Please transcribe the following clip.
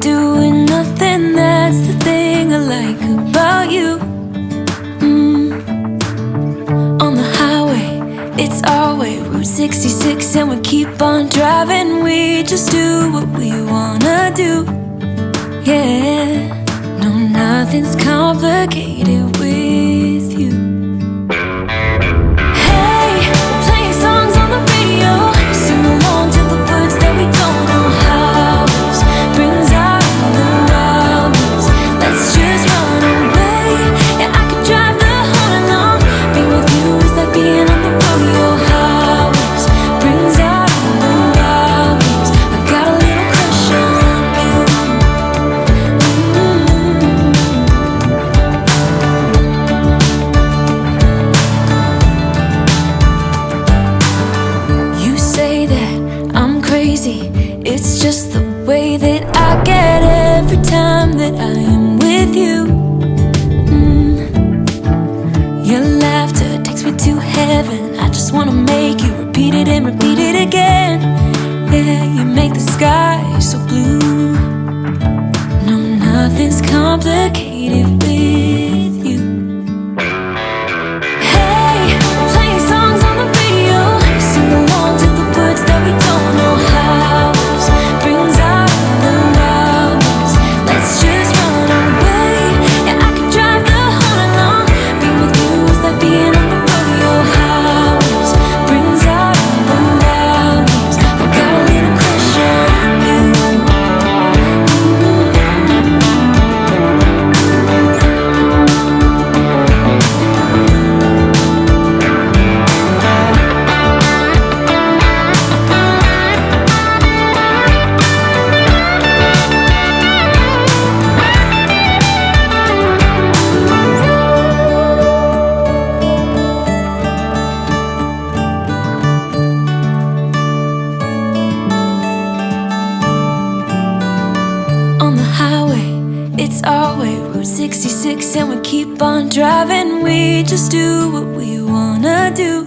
doing nothing, that's the thing I like about you. On the highway, it's our way, Route 66, and we keep on driving. We just do what we wanna do. Yeah, no, nothing's complicated with you. Hey, we're playing songs on the radio, sing along to the words that we don't know how. Brings out the wildness, let's just run away. Yeah, I could drive the whole along, being with you is like being on the rodeo highways. Brings out the wildness, I got a little crush on you. You say that I'm crazy, it's just the way that I get every time that I am with you. Your laughter takes me to heaven, I just wanna make you repeat it and repeat it again. Yeah, you make the sky so blue. No, nothing's complicated with you. Hey, we're playing songs on the radio, sing along to the words that we don't know how. Brings out the wildness, let's just run away. Yeah, I could drive the whole along, being with you is like being on the rodeo highways. Brings out the wildness, I got a little crush on you. On the highway, it's our way, Route 66, and we keep on driving. We just do what we wanna do.